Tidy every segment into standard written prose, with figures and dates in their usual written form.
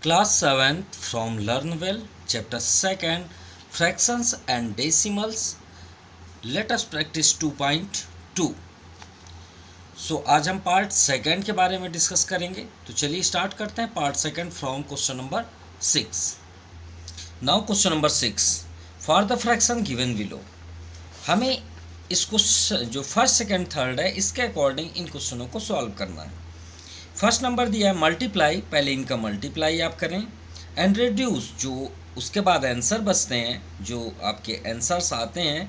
Class 7th from LearnWell, Chapter 2nd, Fractions and Decimals. Let us practice 2.2. आज हम part second के बारे में डिस्कस करेंगे। तो चलिए स्टार्ट करते हैं part second from question number 6। Now question number 6, for the fraction given below. हमें इसको जो फर्स्ट सेकंड थर्ड है इसके अकॉर्डिंग इन क्वेश्चनों को सॉल्व करना है। फर्स्ट नंबर दिया है मल्टीप्लाई, पहले इनका मल्टीप्लाई आप करें, एंड रिड्यूस, जो उसके बाद आंसर बचते हैं, जो आपके आंसर्स आते हैं,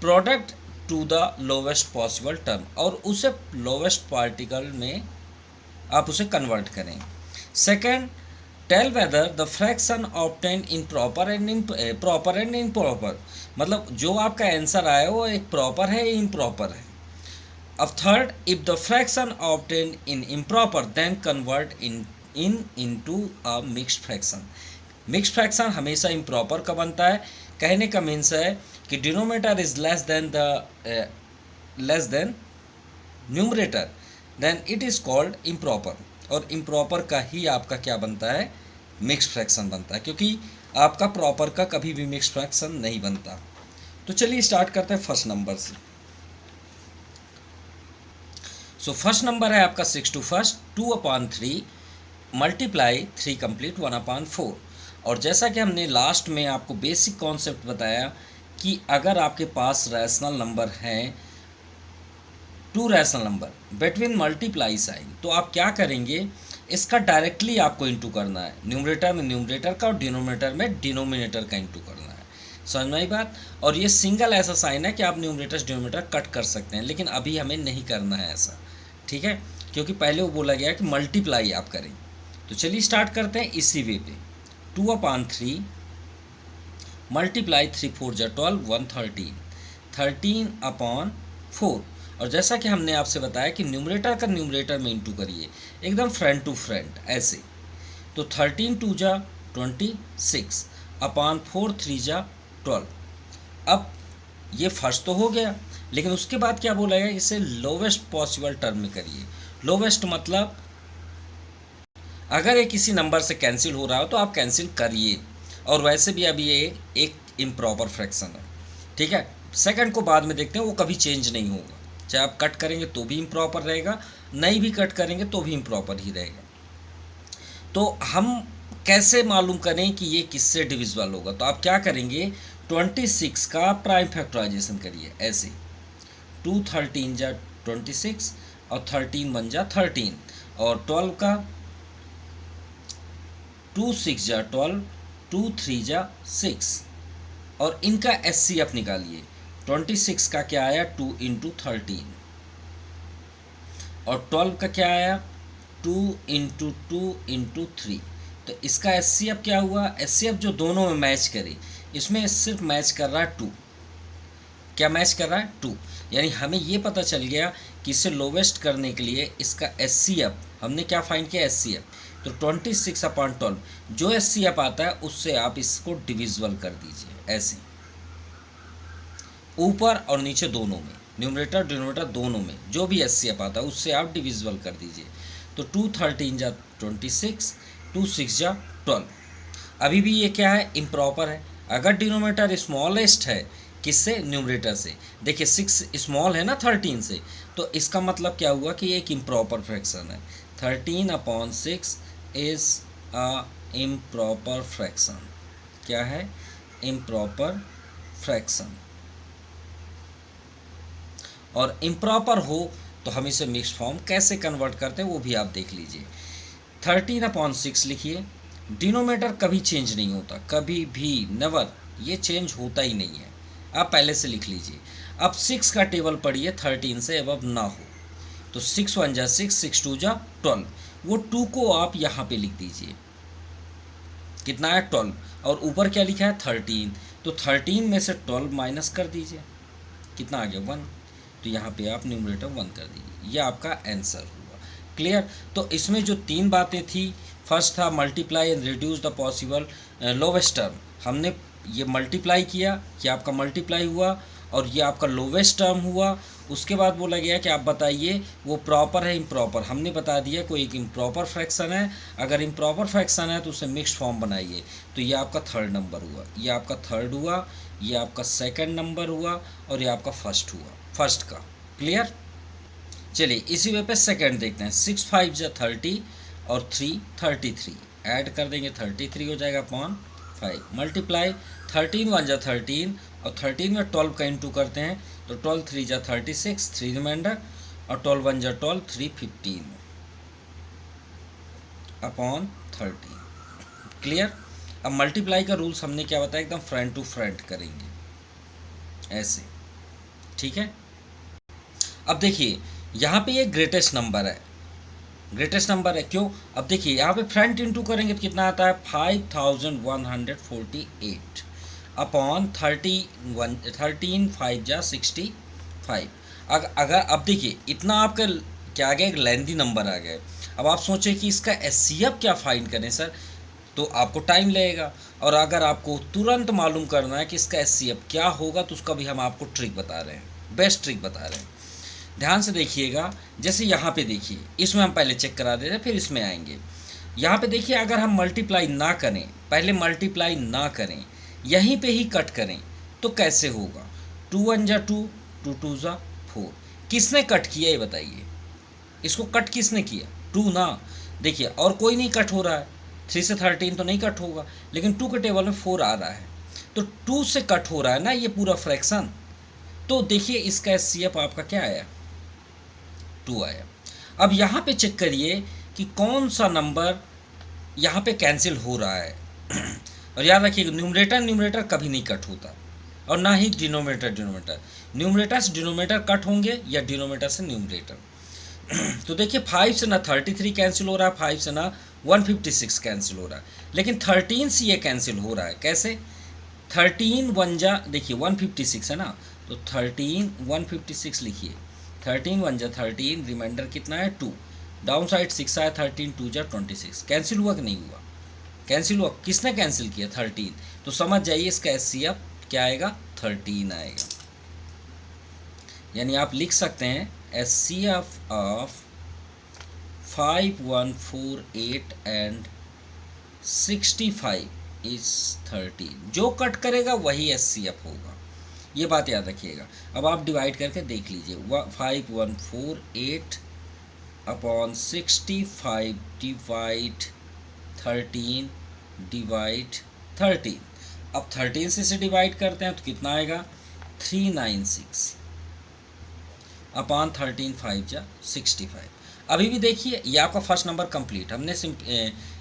product to the lowest possible term, और उसे लोवेस्ट पार्टिकल में आप उसे कन्वर्ट करें। Second, tell whether the fraction obtain in proper and improper, मतलब जो आपका आंसर आया वो एक प्रॉपर है या इम्प्रॉपर है। अब third, if the fraction obtain in improper then convert into a mixed fraction. Mixed fraction हमेशा इम्प्रॉपर का बनता है। कहने का मीन्स है कि denominator is less than numerator, then it is called improper, और इम्प्रॉपर का ही आपका क्या बनता है, मिक्स्ड फ्रैक्शन बनता है, क्योंकि आपका प्रॉपर का कभी भी मिक्स्ड फ्रैक्शन नहीं बनता। तो चलिए स्टार्ट करते हैं फर्स्ट नंबर से। सो फर्स्ट नंबर है आपका 6 टू फर्स्ट 2/3 मल्टीप्लाई 3 कंप्लीट 1/4। और जैसा कि हमने लास्ट में आपको बेसिक कॉन्सेप्ट बताया कि अगर आपके पास रैशनल नंबर हैं, 2 rational number between multiply sign, तो आप क्या करेंगे, इसका डायरेक्टली आपको इंटू करना है। न्यूमरेटर में न्यूमरेटर का और डिनोमिनेटर में डिनोमिनेटर का इंटू करना है। समझ में आई बात। और ये सिंगल ऐसा साइन है कि आप न्यूमरेटर डिनोमिनेटर कट कर सकते हैं, लेकिन अभी हमें नहीं करना है ऐसा, ठीक है, क्योंकि पहले वो बोला गया कि मल्टीप्लाई आप करें। तो चलिए स्टार्ट करते हैं इसी वे पे। 2/3 मल्टीप्लाई 3 4 जा 12 113 13/4। और जैसा कि हमने आपसे बताया कि न्यूमरेटर का न्यूमरेटर में इंटू करिए, एकदम फ्रंट टू फ्रंट ऐसे। तो 13 2 जा 26 4 3 जा 12। अब ये फर्स्ट तो हो गया, लेकिन उसके बाद क्या बोला गया, इसे लोवेस्ट पॉसिबल टर्म में करिए। लोवेस्ट मतलब अगर ये किसी नंबर से कैंसिल हो रहा हो तो आप कैंसिल करिए, और वैसे भी अभी ये एक इम्प्रॉपर फ्रैक्शन है, ठीक है। सेकंड को बाद में देखते हैं, वो कभी चेंज नहीं होगा, चाहे आप कट करेंगे तो भी इम्प्रॉपर रहेगा, नहीं भी कट करेंगे तो भी इम्प्रॉपर ही रहेगा। तो हम कैसे मालूम करें कि ये किससे डिविजिबल होगा, तो आप क्या करेंगे, 26 का प्राइम फैक्टराइजेशन करिए ऐसे। 2 13 जा 26 और 13 1 जा 13, और 12 का 2 6 जा 12 2 3 जा 6, और इनका HCF निकालिए। 26 का क्या आया, 2 × 13, और 12 का क्या आया, 2 × 2 × 3। तो इसका HCF क्या हुआ, HCF जो दोनों में मैच करे, इसमें सिर्फ मैच कर रहा है 2। क्या मैच कर रहा है, 2। यानी हमें ये पता चल गया कि इसे लोवेस्ट करने के लिए इसका HCF हमने क्या फाइंड किया, HCF। तो 26/12 जो HCF आता है उससे आप इसको डिविजिबल कर दीजिए ऐसे, ऊपर और नीचे दोनों में, न्यूमरेटर डिनोमिनेटर दोनों में जो भी HCF आता है उससे आप डिविजिबल कर दीजिए। तो 2 13 जा 26 2 6 जा 12। अभी भी ये क्या है, इम्प्रॉपर है। अगर डिनोमिनेटर स्मॉलेस्ट है किससे, न्यूमरेटर से, देखिए 6 स्मॉल है ना 13 से, तो इसका मतलब क्या हुआ कि एक इम्प्रॉपर फ्रैक्शन है। 13/6 इज अ इम्प्रॉपर फ्रैक्शन। क्या है, इम्प्रॉपर फ्रैक्शन। और इम्प्रॉपर हो तो हम इसे मिक्स्ड फॉर्म कैसे कन्वर्ट करते हैं वो भी आप देख लीजिए। 13/6 लिखिए, डिनोमिनेटर कभी चेंज नहीं होता, कभी भी, नेवर, ये चेंज होता ही नहीं है, आप पहले से लिख लीजिए। अब 6 का टेबल पढ़िए 13 से अब ना हो, तो 6 1 जा 6 6 2 जा 12, वो 2 को आप यहाँ पे लिख दीजिए, कितना है 12, और ऊपर क्या लिखा है 13, तो 13 में से 12 माइनस कर दीजिए, कितना आ गया 1, तो यहाँ पे आप न्यूमरेटर 1 कर दीजिए, ये आपका आंसर हुआ। क्लियर। तो इसमें जो 3 बातें थी, फर्स्ट था multiply and reduce the possible lowest term, हमने ये मल्टीप्लाई किया, ये आपका मल्टीप्लाई हुआ और ये आपका लोवेस्ट टर्म हुआ, उसके बाद बोला गया कि आप बताइए वो प्रॉपर है इम्प्रॉपर। हमने बता दिया कोई एक इम्प्रॉपर फ्रैक्शन है, अगर इम्प्रॉपर फ्रैक्शन है तो उसे मिक्स्ड फॉर्म बनाइए। तो ये आपका थर्ड नंबर हुआ, ये आपका थर्ड हुआ, ये आपका सेकंड नंबर हुआ और ये आपका फर्स्ट हुआ, फर्स्ट का। क्लियर? चलिए इसी वे पे सेकंड देखते हैं। 6 5 जा 30 और 3 33, ऐड कर देंगे 33 हो जाएगा अपॉन 5, मल्टीप्लाई 13 1 जा 13 और 13 में 12 का इंटू करते हैं तो 12 3 जा 36, 3 रिमाइंडर और 12 1 जा 12, 3 15 अपॉन 13। क्लियर? अब मल्टीप्लाई का रूल्स हमने क्या बताया, एकदम फ्रंट टू फ्रंट करेंगे ऐसे। ठीक है, अब देखिए यहाँ पे ये ग्रेटेस्ट नंबर है, ग्रेटेस्ट नंबर है क्यों? अब देखिए यहाँ पे फ्रंट इंटू करेंगे तो कितना आता है 5148 अपॉन 13 5 जा 65। अगर अब देखिए इतना आपका क्या आ गया, एक लेंथी नंबर आ गया। अब आप सोचें कि इसका एचसीएफ क्या फाइंड करें सर, तो आपको टाइम लगेगा। और अगर आपको तुरंत मालूम करना है कि इसका एचसीएफ क्या होगा तो उसका भी हम आपको ट्रिक बता रहे हैं, बेस्ट ट्रिक बता रहे हैं। ध्यान से देखिएगा, जैसे यहाँ पे देखिए, इसमें हम पहले चेक करा देते हैं फिर इसमें आएंगे। यहाँ पे देखिए अगर हम मल्टीप्लाई ना करें, पहले मल्टीप्लाई ना करें, यहीं पे ही कट करें तो कैसे होगा? 2 1 जा 2, 2 2 जा 4। किसने कट किया ये बताइए, इसको कट किसने किया? 2 ना। देखिए और कोई नहीं कट हो रहा है, 3 से 13 तो नहीं कट होगा, लेकिन 2 के टेबल में 4 आ रहा है तो 2 से कट हो रहा है ना ये पूरा फ्रैक्शन। तो देखिए इसका एचसीएफ आपका क्या आया, 2 आया। अब यहाँ पे चेक करिए कि कौन सा नंबर यहाँ पे कैंसिल हो रहा है। और याद रखिए न्यूमरेटर कभी नहीं कट होता और ना ही डिनोमिनेटर। न्यूमरेटर से डिनोमिनेटर कट होंगे या डिनोमिनेटर से न्यूमरेटर। तो देखिए 5 से ना 33 कैंसिल हो रहा है, 5 से ना 156 कैंसिल हो रहा है, लेकिन 13 से ये कैंसिल हो रहा है। कैसे? 13 1 जा, देखिए 156 है ना, तो 13 156 लिखिए, 13 1 जा 13, रिमाइंडर कितना है 2, डाउन साइड 6 आया, 13 2 जा 26। कैंसिल हुआ कि नहीं हुआ? कैंसिल हुआ। किसने कैंसिल किया? 13। तो समझ जाइए इसका एचसीएफ क्या आएगा, 13 आएगा। यानी आप लिख सकते हैं एचसीएफ ऑफ 5148 एंड 65 इज 13। जो कट करेगा वही एचसीएफ होगा, ये बात याद रखिएगा। अब आप डिवाइड करके देख लीजिए, 5148 अपॉन 65 डिवाइड 13 डिवाइड 13। अब 13 से डिवाइड करते हैं तो कितना आएगा, 396 अपॉन 13 5 जा 65। अभी भी देखिए ये आपका फर्स्ट नंबर कंप्लीट, हमने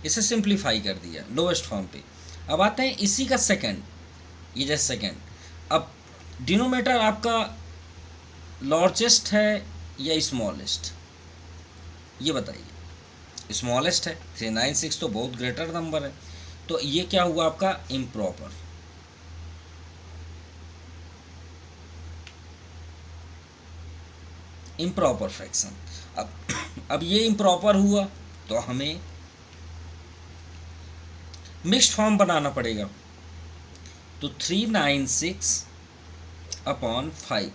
इसे सिंप्लीफाई कर दिया लोएस्ट फॉर्म पे। अब आते हैं इसी का सेकंड, ये जैसे सेकंड। अब डिनोमिनेटर आपका लार्जेस्ट है या स्मॉलेस्ट, ये बताइए। स्मॉलेस्ट है, 396 तो बहुत ग्रेटर नंबर है, तो ये क्या हुआ आपका इम्प्रॉपर। Improper fraction. अब ये इम्प्रॉपर हुआ तो हमें मिक्स्ड फॉर्म बनाना पड़ेगा। तो 396 अपॉन 5।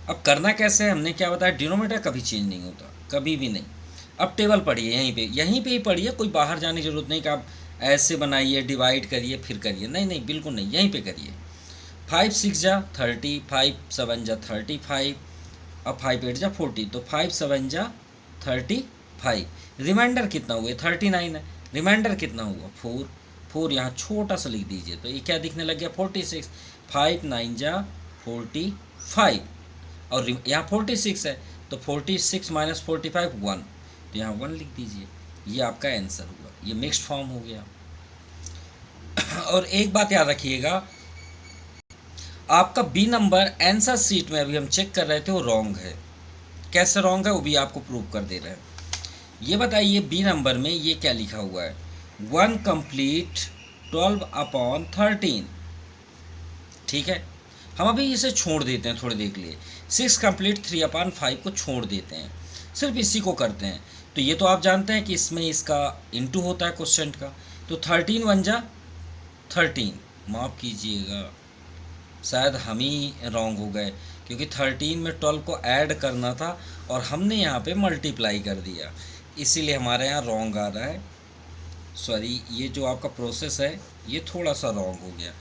अब करना कैसे है, हमने क्या बताया, डिनोमिनेटर कभी चेंज नहीं होता, कभी भी नहीं। अब टेबल पढ़िए, यहीं पे ही पढ़िए, कोई बाहर जाने की जरूरत नहीं कि आप ऐसे बनाइए डिवाइड करिए फिर करिए, नहीं बिल्कुल नहीं, यहीं पे करिए। 5 6 जा 30, 5 7 जा 35, अब 5 8 जा 40, तो 5 7 जा 35। रिमाइंडर कितना हुआ, 39 है, रिमाइंडर कितना हुआ 4, 4 यहाँ छोटा सा लिख दीजिए तो ये क्या दिखने लग गया 46। 5 9 जा 45 और यहाँ 46 है तो 46 माइनस 45 1, तो यहाँ 1 लिख दीजिए। ये आपका आंसर हुआ, ये मिक्स्ड फॉर्म हो गया। और एक बात याद रखिएगा, आपका बी नंबर आंसर सीट में अभी हम चेक कर रहे थे वो रॉन्ग है। कैसे रॉन्ग है वो भी आपको प्रूव कर दे रहे हैं। ये बताइए बी नंबर में ये क्या लिखा हुआ है, 1 कंप्लीट 12 अपॉन 13। ठीक है, हम अभी इसे छोड़ देते हैं थोड़ी देर के लिए। 6 कंप्लीट 3 अपॉन 5 को छोड़ देते हैं, सिर्फ इसी को करते हैं। तो ये तो आप जानते हैं कि इसमें इसका इंटू होता है क्वेश्चन का, तो 13 1 जा 13। माफ़ कीजिएगा, शायद हम ही रॉन्ग हो गए क्योंकि 13 में 12 को ऐड करना था और हमने यहाँ पे मल्टीप्लाई कर दिया, इसीलिए हमारे यहाँ रॉन्ग आ रहा है। सॉरी, ये जो आपका प्रोसेस है ये थोड़ा सा रॉन्ग हो गया,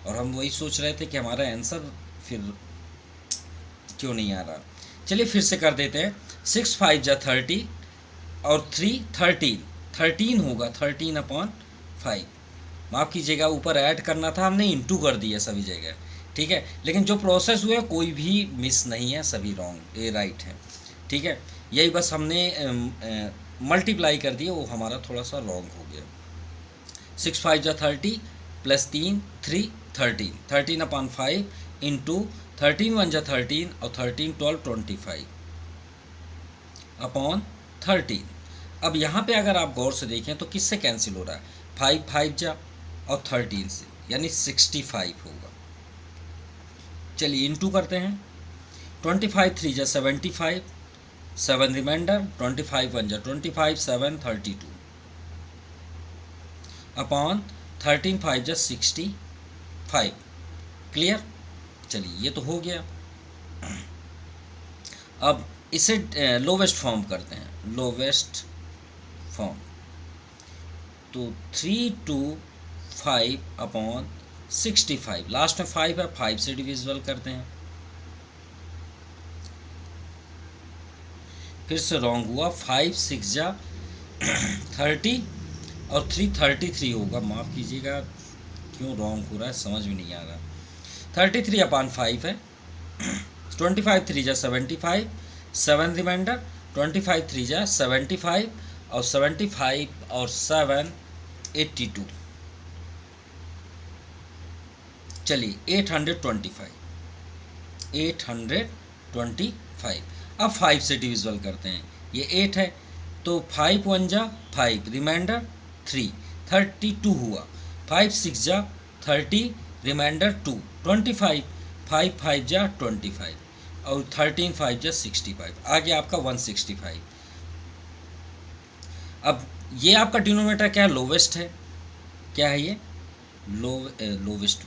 और हम वही सोच रहे थे कि हमारा आंसर फिर क्यों नहीं आ रहा। चलिए फिर से कर देते हैं। 6 5 जा 30 और 3 13 होगा 13/5। माफ़ कीजिएगा, ऊपर ऐड करना था, हमने इंटू कर दिया सभी जगह, ठीक है। लेकिन जो प्रोसेस हुए कोई भी मिस नहीं है, सभी रॉन्ग, ये राइट है, ठीक है। यही बस हमने मल्टीप्लाई कर दिया, वो हमारा थोड़ा सा रॉन्ग हो गया। 6 5 जा 30 प्लस 3 3 13 13/5 इंटू 13 1 जा 13 और 13 12 25 अपॉन 13। अब यहाँ पे अगर आप गौर से देखें तो किससे कैंसिल हो रहा है, 5 5 जा और 13 से, यानी 65 होगा। चलिए इंटू करते हैं। 25 3 जा 75, 7 रिमाइंडर, 25 1 जा 25, 7 32 अपॉन 13 5 जा 65। क्लियर। चलिए ये तो हो गया। अब इसे लोवेस्ट फॉर्म करते हैं, लोवेस्ट फॉर्म। तो 3 2 5 अपॉन 65, लास्ट में 5 है, 5 से डिविजिबल करते हैं। फिर से रॉन्ग हुआ, 5 6 जा 30 और 3 33 होगा। माफ़ कीजिएगा, क्यों रॉन्ग हो रहा है समझ में नहीं आ रहा। 33/5 है। 25 3 जा 75, 7 रिमाइंडर, 25 3 जा 75 और 75 और 7 82। चलिए 825। अब 5 से डिविजिबल करते हैं, ये 8 है तो 5 1 जा 5 रिमाइंडर 3 32 हुआ। 5 6 जा 30 रिमाइंडर 2 25, 5 5 जा 25 और 13 5 जा 65, आ गया आपका 165। अब ये आपका डिनोमिनेटर क्या है, लोवेस्ट है। क्या है ये, लोवेस्ट,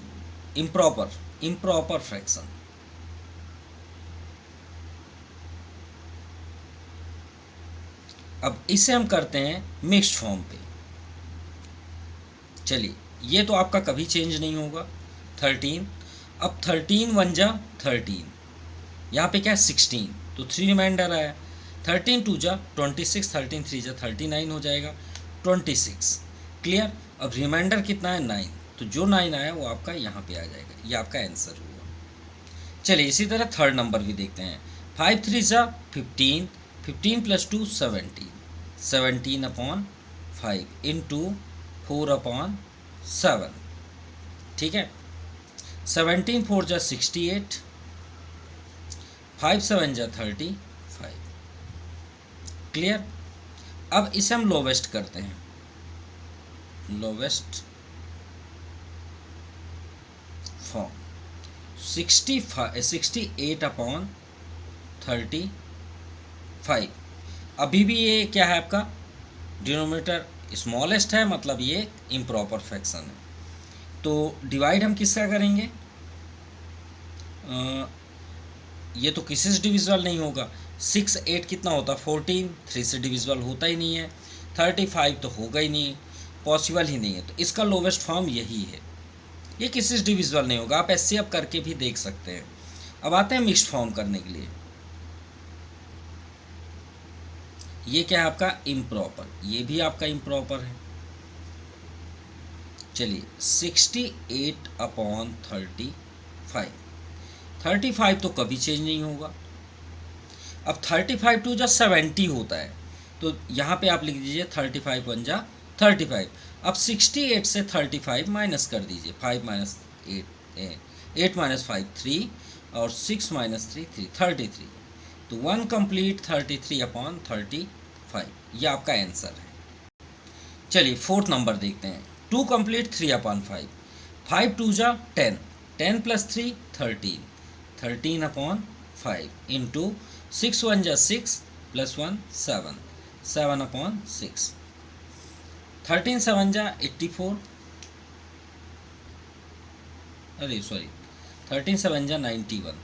इम्प्रॉपर फ्रैक्शन। अब इसे हम करते हैं मिक्स्ड फॉर्म पे। चलिए ये तो आपका कभी चेंज नहीं होगा 13। अब 13 1 जा 13, यहाँ पे क्या है 16, तो 3 रिमाइंडर आया। 13 2 जा 26, 13 3 जा 39 हो जाएगा 26। क्लियर। अब रिमाइंडर कितना है 9, तो जो 9 आया वो आपका यहाँ पे आ जाएगा, ये आपका आंसर हुआ। चलिए इसी तरह थर्ड नंबर भी देखते हैं। 5 3 जा 15, 15 प्लस 2 17, 17/5 इंटू 4/7, ठीक है। 17 4 जा 68, 5 7 जा 35। क्लियर। अब इसे हम लोवेस्ट करते हैं, लोवेस्ट फॉर्म। 68/35। अभी भी ये क्या है आपका डिनोमिनेटर स्मॉलेस्ट है, मतलब ये इम्प्रॉपर फ्रैक्शन है। तो डिवाइड हम किसका करेंगे, ये तो किसी से डिविजिबल नहीं होगा। 6 8 कितना होता, 14, 3 से डिविजिबल होता ही नहीं है। 35 तो होगा ही नहीं, पॉसिबल ही नहीं है। तो इसका लोवेस्ट फॉर्म यही है, ये किसी से डिविजिबल नहीं होगा। आप ऐसे अब करके भी देख सकते हैं। अब आते हैं मिक्स्ड फॉर्म करने के लिए। ये क्या है आपका इम्प्रॉपर, ये भी आपका इम्प्रॉपर है। चलिए 68/35, 35 तो कभी चेंज नहीं होगा। अब 35 2 जा 70 होता है, तो यहाँ पे आप लिख दीजिए 35 1 जा 35। अब 68 से 35 माइनस कर दीजिए, 5 माइनस 8 माइनस 5 3 और 6 माइनस 3 3 33। तो 1 कंप्लीट 33/35, ये आपका आंसर है। चलिए फोर्थ नंबर देखते हैं। 2 कंप्लीट 3/5, 5 2 जा 10, 10 प्लस 3 13, 13/5 इंटू 6 1 जा 6 प्लस 1 7, 7/6। 13 7 जा 84, अरे सॉरी 13 7 जा 91,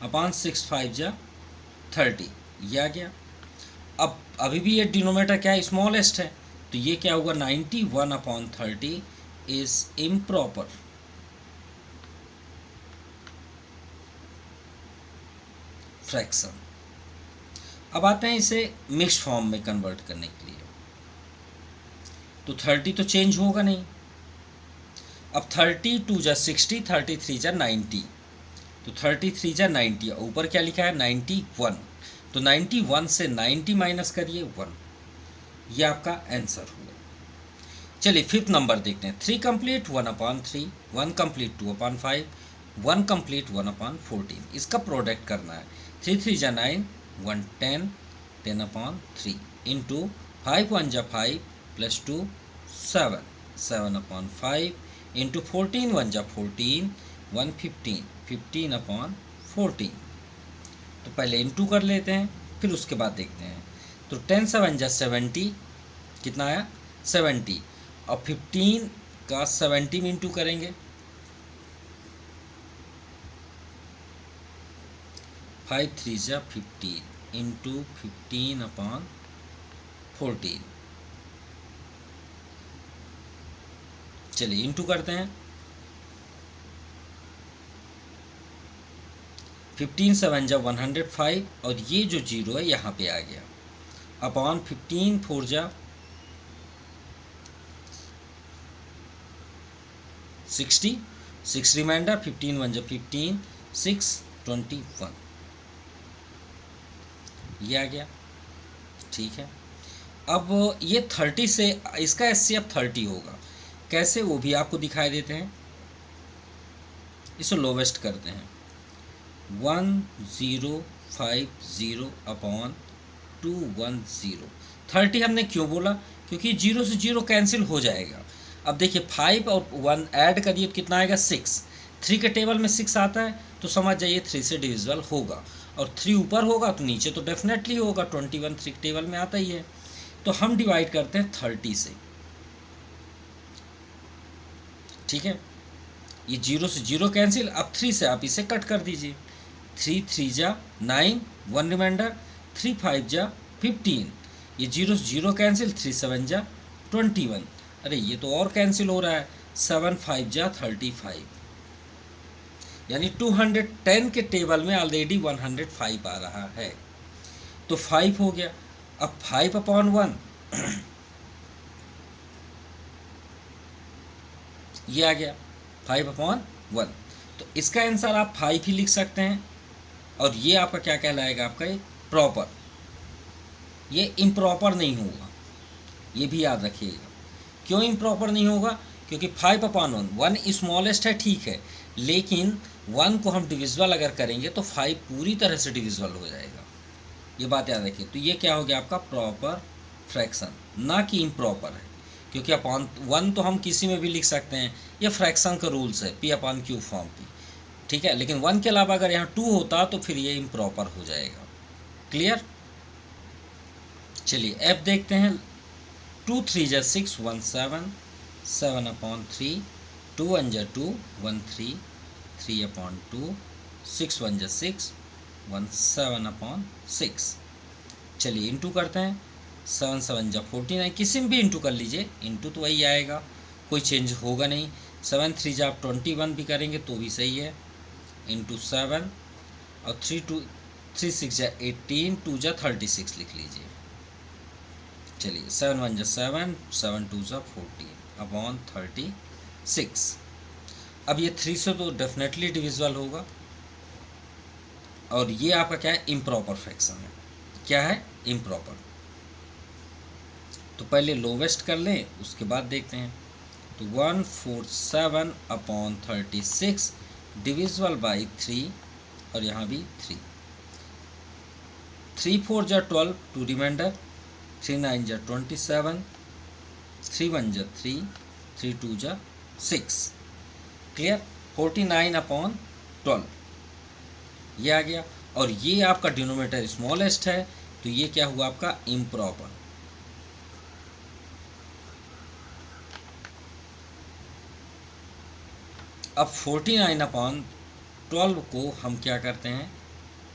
अपॉन 6 5 जा 30, ये आ गया। अब अभी भी ये डिनोमिनेटर क्या है, स्मॉलेस्ट है, तो ये क्या होगा 91 अपॉन 30 इज इम्प्रॉपर फ्रैक्शन। अब आते हैं इसे मिक्स फॉर्म में कन्वर्ट करने के लिए, तो 30 तो चेंज होगा नहीं। अब 32 जा 60, 33 जा 90, तो 33 जा 90, ऊपर क्या लिखा है 91, तो 91 से 90 माइनस करिए 1, ये आपका आंसर हुआ। चलिए फिफ्थ नंबर देखते हैं। 3 complete 1 upon 3, 1 complete 2 upon 5, 1 complete 1 upon 14, इसका प्रोडक्ट करना है। 3 3 जा 9, 1 10, 10 अपॉन 3 इंटू 5 1 जा 5 प्लस 2 7, 7 अपॉन 5 इंटू 14 1 जा 14, 1 15, 15 अपॉन 14। तो पहले इंटू कर लेते हैं, फिर उसके बाद देखते हैं। तो 10 7 जा 70, कितना आया 70, और 15 का 70 में इंटू करेंगे, 5 3 जा 15 इंटू 15 अपॉन 14। चलिए इंटू करते हैं, 15 7 जा 105, और ये जो जीरो है यहाँ पे आ गया, अपॉन 15 4 जा 60, 6 रिमाइंडर, 15 1 जा 15, 6 21, ये आ गया। ठीक है, अब ये 30 से इसका एचसीएफ 30 होगा, कैसे वो भी आपको दिखाई देते हैं। इसे लोवेस्ट करते हैं, 1050 अपॉन 210। 30 हमने क्यों बोला, क्योंकि 0 से 0 कैंसिल हो जाएगा। अब देखिए 5 और 1 ऐड करिए तो कितना आएगा 6, 3 के टेबल में 6 आता है तो समझ जाइए 3 से डिविजिबल होगा, और 3 ऊपर होगा तो नीचे तो डेफिनेटली होगा, 21 3 के टेबल में आता ही है। तो हम डिवाइड करते हैं 30 से। ठीक है, ये 0 से 0 कैंसिल, अब 3 से आप इसे कट कर दीजिए, 3 3 जा 9, 1 रिमाइंडर, 3 5 जा 15, ये 0 से 0 कैंसिल, 3 7 जा 21, अरे ये तो और कैंसिल हो रहा है, 7 5 जा 35, यानी 210 के टेबल में ऑलरेडी 105 आ रहा है, तो 5 हो गया। अब 5 अपॉन 1 ये आ गया 5 अपॉन 1, तो इसका आंसर आप 5 ही लिख सकते हैं, और ये आपका क्या कहलाएगा, आपका ये प्रॉपर, ये इम्प्रॉपर नहीं होगा, ये भी याद रखिएगा। क्यों इम्प्रॉपर नहीं होगा, क्योंकि 5 अपॉन 1 स्मॉलेस्ट है ठीक है, लेकिन 1 को हम डिविजिबल अगर करेंगे तो 5 पूरी तरह से डिविजिबल हो जाएगा, ये बात याद रखिए। तो ये क्या हो गया आपका प्रॉपर फ्रैक्शन, ना कि इम्प्रॉपर है, क्योंकि अपॉन 1 तो हम किसी में भी लिख सकते हैं, ये फ्रैक्शन का रूल्स है, P अपॉन Q फॉर्म पे, ठीक है, लेकिन 1 के अलावा अगर यहाँ 2 होता तो फिर ये इम्प्रॉपर हो जाएगा। क्लियर। चलिए अब देखते हैं, 2 3 जा 6 1 7, 7 अपॉन 3, 2 1 जा 2 1 3, 3 अपॉन 2, 6 1 जा 6 1 7 अपॉन 6। चलिए इंटू करते हैं, 7 7 जा 49, किसी में भी इंटू कर लीजिए, इंटू तो वही आएगा, कोई चेंज होगा नहीं। 7 3 जा आप 21 भी करेंगे तो भी सही है, इंटू 7, और 3 6 जा 18, 2 जा 36 लिख लीजिए। चलिए 7 1 जा 7, 7 2 जा 14 अपॉन 36। अब ये 3 से तो डेफिनेटली डिविजिबल होगा, और ये आपका क्या है इम्प्रॉपर फ्रैक्शन है। क्या है इम्प्रॉपर, तो पहले लोवेस्ट कर लें उसके बाद देखते हैं। तो 147 अपॉन 36 डिविजिबल बाई 3, और यहाँ भी 3, 3 4 जा 12, 2 रिमाइंडर, 3 9 जा 27, 3 1 जा 3, 3 2 जा 6। क्लियर, 49 अपॉन 12 ये आ गया, और ये आपका डिनोमिनेटर स्मॉलेस्ट है, तो ये क्या हुआ आपका इम्प्रॉपर। अब 49 अपॉन 12 को हम क्या करते हैं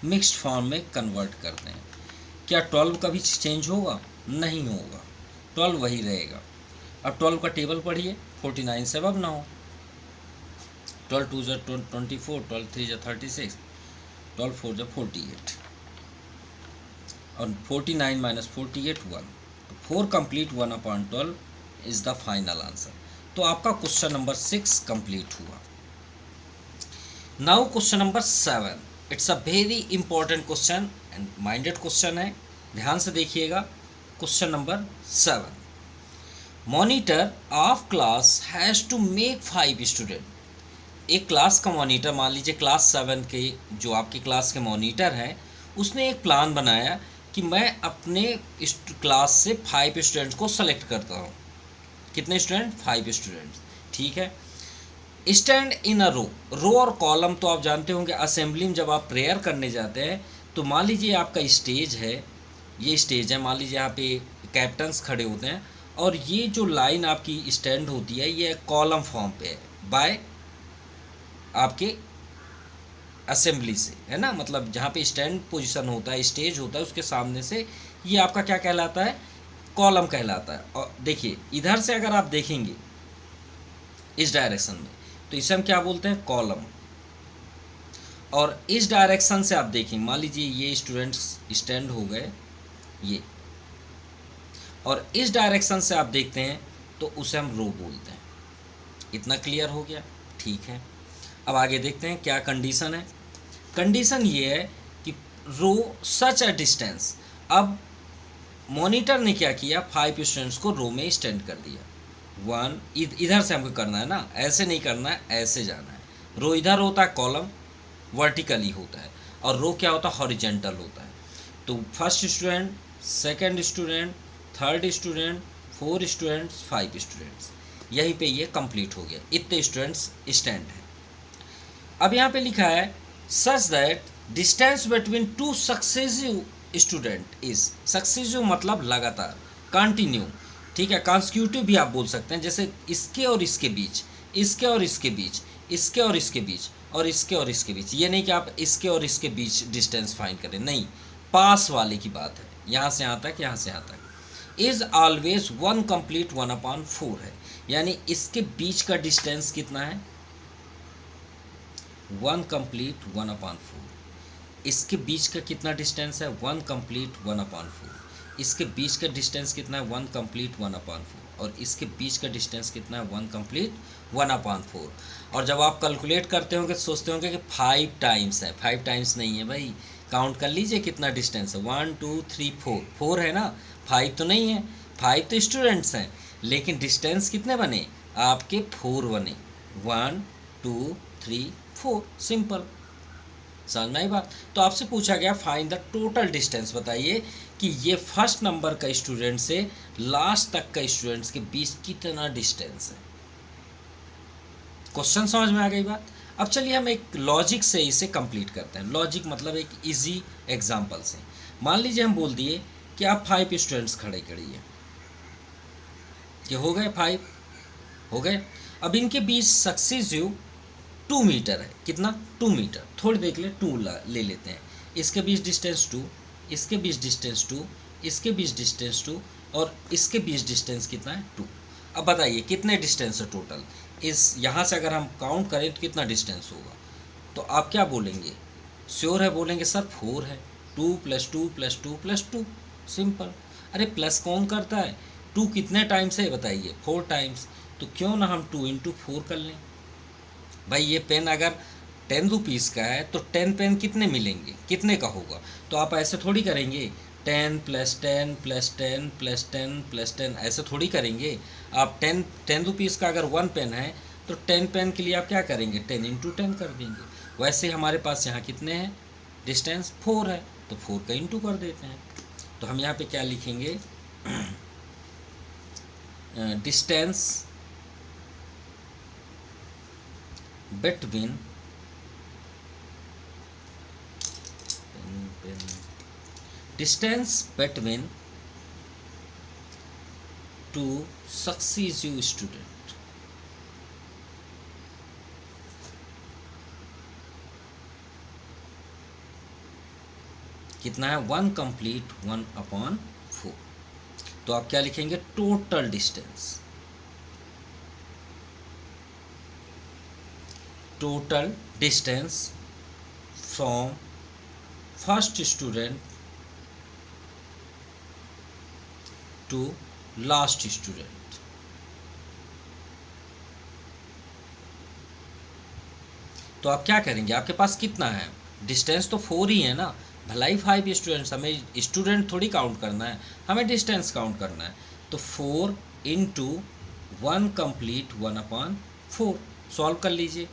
मिक्स्ड फॉर्म में कन्वर्ट कर दें। क्या 12 कभी चेंज होगा? नहीं होगा, 12 वही रहेगा। अब 12 का टेबल पढ़िए, 49 से अब ना हो। 12 2 ज़ा 24, 12 3 ज़ा 36, 12 4 ज़ा 48 और 49 माइनस 48 1, तो 4 complete 1/12 is the final answer. तो आपका क्वेश्चन नंबर 6 कंप्लीट हुआ। Now question number 7, it's a very important question and minded question है, ध्यान से देखिएगा। Question number 7, monitor of class has to make 5 student. एक क्लास का मॉनिटर, मान लीजिए क्लास 7 के जो आपकी क्लास के मॉनिटर हैं, उसने एक प्लान बनाया कि मैं अपने क्लास से 5 स्टूडेंट्स को सेलेक्ट करता हूँ। कितने स्टूडेंट? 5 स्टूडेंट्स, ठीक है। स्टैंड इन अ रो, रो और कॉलम तो आप जानते होंगे, असेंबली में जब आप प्रेयर करने जाते हैं तो मान लीजिए आपका स्टेज है, ये स्टेज है, मान लीजिए यहाँ पे कैप्टन्स खड़े होते हैं और ये जो लाइन आपकी स्टैंड होती है ये कॉलम फॉर्म पे है बाय आपके असेंबली से, है ना। मतलब जहाँ पे स्टैंड पोजीशन होता है, स्टेज होता है, उसके सामने से ये आपका क्या कहलाता है? कॉलम कहलाता है। और देखिए इधर से अगर आप देखेंगे इस डायरेक्शन में तो इसे हम क्या बोलते हैं? कॉलम। और इस डायरेक्शन से आप देखें, मान लीजिए ये स्टूडेंट्स स्टैंड हो गए ये, और इस डायरेक्शन से आप देखते हैं तो उसे हम रो बोलते हैं। इतना क्लियर हो गया? ठीक है। अब आगे देखते हैं क्या कंडीशन है। कंडीशन ये है कि रो सच अ डिस्टेंस। अब मॉनिटर ने क्या किया? 5 स्टूडेंट्स को रो में स्टैंड कर दिया। 1 इधर से हमको करना है ना, ऐसे नहीं करना है, ऐसे जाना है। रो इधर होता है, कॉलम वर्टिकली होता है, और रो क्या होता है? हॉरिजेंटल होता है। तो first student, second student, third student, 4 students, 5 students, यहीं पे ये कंप्लीट हो गया। इतने स्टूडेंट्स स्टैंड हैं। अब यहाँ पे लिखा है such that distance between 2 successive student is, successive मतलब लगातार, कंटिन्यू, ठीक है। कॉन्सिक्यूटिव भी आप बोल सकते हैं, जैसे इसके और इसके बीच, इसके और इसके बीच, इसके और इसके बीच, और इसके और इसके बीच। ये नहीं कि आप इसके और इसके बीच डिस्टेंस फाइंड करें, नहीं, पास वाले की बात है। यहाँ से यहाँ तक, यहाँ से यहाँ तक। इज ऑलवेज 1 कंप्लीट 1/4 है, यानी इसके बीच का डिस्टेंस कितना है? 1 कंप्लीट 1/4। इसके बीच का कितना डिस्टेंस है? 1 कंप्लीट 1/4। इसके बीच का डिस्टेंस कितना है? 1 कंप्लीट 1/4। और इसके बीच का डिस्टेंस कितना है? 1 कंप्लीट 1/4। और जब आप कैलकुलेट करते होंगे तो सोचते होंगे कि 5 टाइम्स है। 5 टाइम्स नहीं है भाई, काउंट कर लीजिए कितना डिस्टेंस है। 1 2 3 4, 4 है ना, 5 तो नहीं है। 5 तो स्टूडेंट्स हैं, लेकिन डिस्टेंस कितने बने? आपके 4 बने। 1 2 3 4, सिंपल। समझ में आई बात? तो आपसे पूछा गया फाइंड द टोटल डिस्टेंस, बताइए कि ये फर्स्ट नंबर का स्टूडेंट से लास्ट तक का स्टूडेंट्स के बीच कितना डिस्टेंस है। क्वेश्चन समझ में आ गई बात? अब चलिए हम एक लॉजिक से इसे कंप्लीट करते हैं। लॉजिक मतलब एक इजी एग्जांपल से। मान लीजिए हम बोल दिए कि आप 5 स्टूडेंट्स खड़े करिए, ये हो गए 5 हो गए। अब इनके बीच सक्सेसिव 2 मीटर है। कितना? 2 मीटर। थोड़ी देख ले, 2 ले लेते हैं। इसके बीच डिस्टेंस 2, इसके बीच डिस्टेंस 2, इसके बीच डिस्टेंस 2, और इसके बीच डिस्टेंस कितना है? 2। अब बताइए कितने डिस्टेंस है टोटल? इस यहाँ से अगर हम काउंट करें तो कितना डिस्टेंस होगा? तो आप क्या बोलेंगे? श्योर है बोलेंगे सर 4 है। 2 + 2 + 2 + 2, सिंपल। अरे प्लस कौन करता है? 2 कितने टाइम्स है बताइए? 4 टाइम्स। तो क्यों ना हम 2 × 4 कर लें। भाई ये पेन अगर 10 रुपीज़ का है तो 10 पेन कितने मिलेंगे? कितने का होगा? तो आप ऐसे थोड़ी करेंगे 10 + 10 + 10 + 10 + 10, ऐसे थोड़ी करेंगे। आप 10 रुपीज़ का अगर 1 पेन है तो 10 पेन के लिए आप क्या करेंगे? 10 × 10 कर देंगे। वैसे हमारे पास यहाँ कितने हैं डिस्टेंस? 4 है, तो 4 का इंटू कर देते हैं। तो हम यहाँ पे क्या लिखेंगे? Distance between distance between 2 successive student, कितना है 1 कंप्लीट 1/4। तो आप क्या लिखेंगे, total distance, total distance from first student to last student. तो आप क्या करेंगे, आपके पास कितना है, डिस्टेंस तो 4 ही है ना, भलाई 5 स्टूडेंट्स, हमें स्टूडेंट थोड़ी काउंट करना है, हमें डिस्टेंस काउंट करना है। तो 4 इंटू 1 कंप्लीट 1/4 सॉल्व कर लीजिए।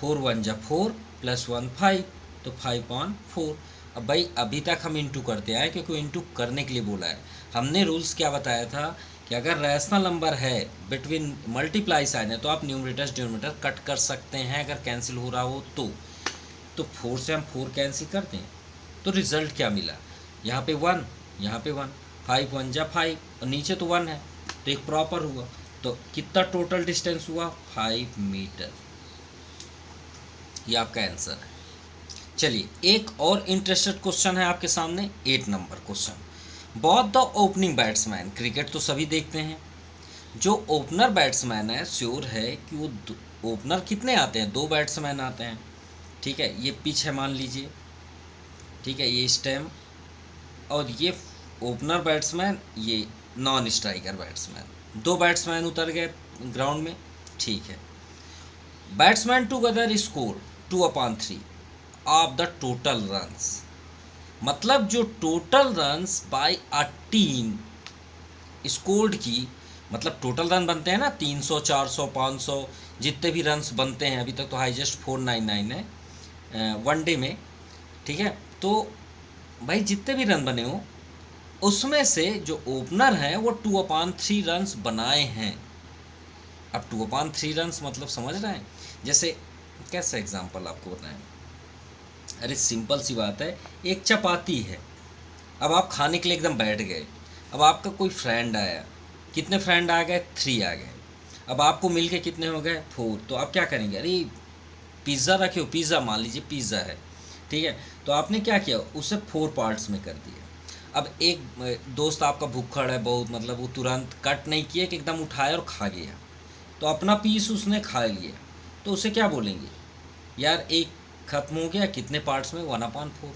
4 1 जा 4 प्लस 1 5, तो 5/4। अब भाई अभी तक हम इंटू करते आए क्योंकि इंटू करने के लिए बोला है। हमने रूल्स क्या बताया था कि अगर रैशनल नंबर है बिटवीन मल्टीप्लाई साइन है तो आप न्यूमरेटर डिनोमिनेटर कट कर सकते हैं अगर कैंसिल हो रहा हो तो 4 से हम 4 कैंसिल करते हैं तो रिजल्ट क्या मिला, यहाँ पे 1, यहाँ पे 1, 5 1 जा 5 और नीचे तो 1 है तो एक प्रॉपर हुआ। तो कितना टोटल डिस्टेंस हुआ, 5 मीटर। ये आपका आंसर है। चलिए एक और इंटरेस्टेड क्वेश्चन है आपके सामने, 8 number question. Both the opening batsman, cricket तो सभी देखते हैं, जो ओपनर बैट्समैन है श्योर है कि वो ओपनर कितने आते हैं, 2 बैट्समैन आते हैं। ठीक है, ये पिच है मान लीजिए, ठीक है, ये स्टैम्प, और ये ओपनर बैट्समैन, ये नॉन स्ट्राइकर बैट्समैन, 2 बैट्समैन उतर गए ग्राउंड में। ठीक है, batsman together score 2/3 of the total runs, मतलब जो total runs by a team scored की, मतलब टोटल रन बनते हैं ना 300 400 500 जितने भी रन्स बनते हैं, अभी तक तो हाईएस्ट 499 है वनडे में। ठीक है, तो भाई जितने भी रन बने हो उसमें से जो ओपनर हैं वो 2/3 रन्स बनाए हैं। अब 2/3 रन्स मतलब समझ रहे हैं, जैसे कैसा एग्जांपल आपको बताएं, अरे सिंपल सी बात है, एक चपाती है, अब आप खाने के लिए एकदम बैठ गए, अब आपका कोई फ्रेंड आया, कितने फ्रेंड आ गए, 3 आ गए, अब आपको मिल के कितने हो गए, 4। तो आप क्या करेंगे, अरे पिज़्ज़ा रखे हो, पिज़्ज़ा मान लीजिए पिज़्ज़ा है, ठीक है, तो आपने क्या किया, उसे 4 पार्ट्स में कर दिया। अब एक दोस्त आपका भूखड़ है बहुत, मतलब वो तुरंत कट नहीं किया कि एकदम उठाया और खा गया, तो अपना पीस उसने खा लिया, तो उसे क्या बोलेंगे, यार एक ख़त्म हो गया, कितने पार्ट्स में, 1/4।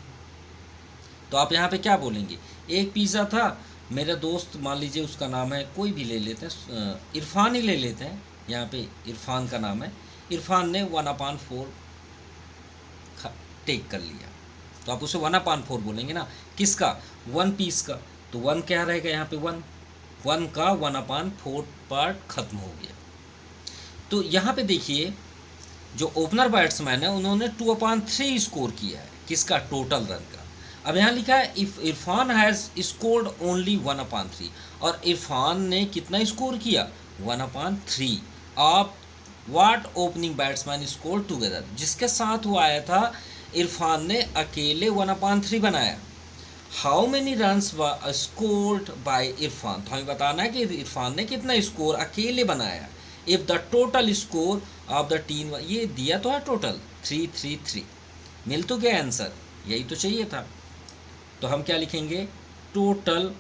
तो आप यहाँ पे क्या बोलेंगे, एक पिज़्ज़ा था, मेरा दोस्त मान लीजिए उसका नाम है, कोई भी ले लेते हैं, इरफान ही ले लेते हैं, यहाँ पे इरफान का नाम है, इरफान ने 1/4 टेक कर लिया, तो आप उसे 1/4 बोलेंगे ना, किसका, 1 पीस का, तो 1 क्या रहेगा यहाँ पे, 1 का 1/4 पार्ट खत्म हो गया। तो यहाँ पे देखिए जो ओपनर बैट्समैन है उन्होंने 2/3 स्कोर किया है, किसका, टोटल रन का। अब यहाँ लिखा है if Irfan has scored only 1/3, और इरफान ने कितना स्कोर किया, 1/3 of what opening batsman score together, जिसके साथ वो आया था इरफान ने अकेले 1/3 बनाया। How many runs were scored by Irfan, तो हमें बताना है कि इरफान ने कितना स्कोर अकेले बनाया। If the total score of the team, ये दिया तो है टोटल 333, मिल तो गया आंसर, यही तो चाहिए था। तो हम क्या लिखेंगे, टोटल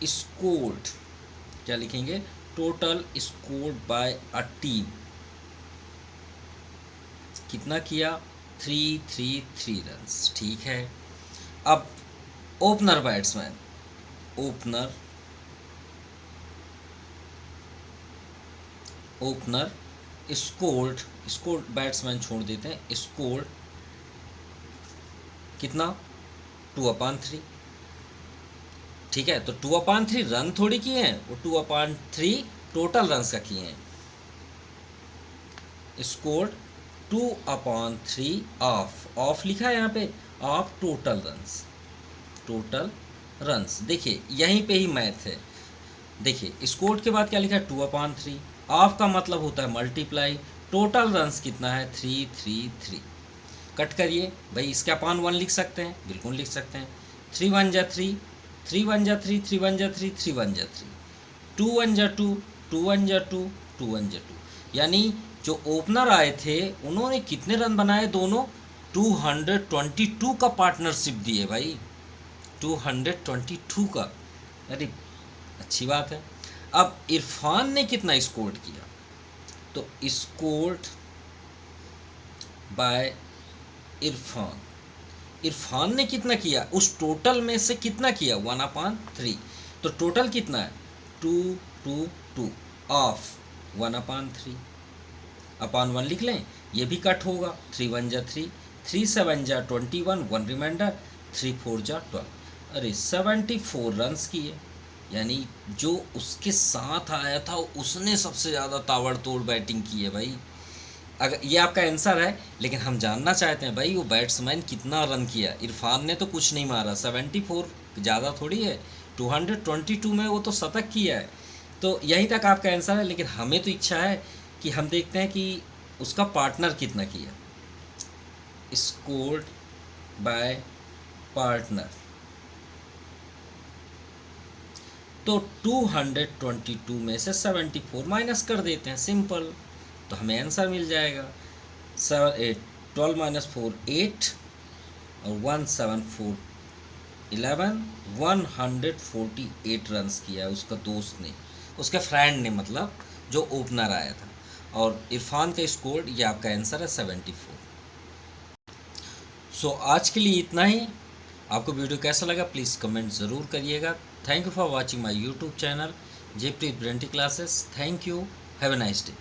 स्कोर्ड, क्या लिखेंगे, total scored by a team, कितना किया, 333 रन्स। ठीक है, अब opener batsman, opener scored batsman छोड़ देते हैं, स्कोर्ड कितना, 2/3। ठीक है, तो 2/3 रन थोड़ी किए हैं, वो 2/3 टोटल रन्स का किए हैं। स्कोर्ड 2/3 ऑफ लिखा है यहाँ पे, ऑफ टोटल रन्स। देखिए यहीं पे ही मैथ है, देखिए स्कोर्ड के बाद क्या लिखा है, 2/3, ऑफ का मतलब होता है मल्टीप्लाई, टोटल रन्स कितना है, 333। कट करिए भाई, इसके अपान 1 लिख सकते हैं, बिल्कुल लिख सकते हैं, 3 1 जा 3, 3 1 जा 3, 3 1 जा 3, 3 1 जा 3, 2 1 जा 2, 2 1 जा 2, 2 1 जा 2, यानी जो ओपनर आए थे उन्होंने कितने रन बनाए, दोनों 222 का पार्टनरशिप दिए भाई, 222 का। अरे अच्छी बात है। अब इरफान ने कितना स्कोर किया, तो स्कोर्ड बाय इरफान, इरफान ने कितना किया, उस टोटल में से कितना किया, 1/3। तो टोटल कितना है 222 ऑफ 1/3, अपॉन 1 लिख लें, ये भी कट होगा, 3 1 जा 3, 3 7 जा 21, 1 रिमाइंडर, 3 4 जा 12। अरे 74 रन्स किए, यानी जो उसके साथ आया था उसने सबसे ज़्यादा ताबड़तोड़ बैटिंग की है भाई। अगर ये आपका आंसर है, लेकिन हम जानना चाहते हैं भाई वो बैट्समैन कितना रन किया। इरफान ने तो कुछ नहीं मारा, 74 ज़्यादा थोड़ी है, 222 में वो तो शतक किया है। तो यहीं तक आपका आंसर है, लेकिन हमें तो इच्छा है कि हम देखते हैं कि उसका पार्टनर कितना किया, स्कोर्ड बाय पार्टनर। तो 222 में से 74 माइनस कर देते हैं, सिंपल, तो हमें आंसर मिल जाएगा। 12 माइनस 4 8 और 1 7 4 11, 148 रन्स किया है उसका दोस्त ने, उसके फ्रेंड ने, मतलब जो ओपनर आया था। और इरफान का स्कोर, ये आपका आंसर है 74। सो आज के लिए इतना ही। आपको वीडियो कैसा लगा प्लीज़ कमेंट ज़रूर करिएगा। Thank you for watching my YouTube channel Jaypreet ब्रेंटी classes. Thank you, have a nice day.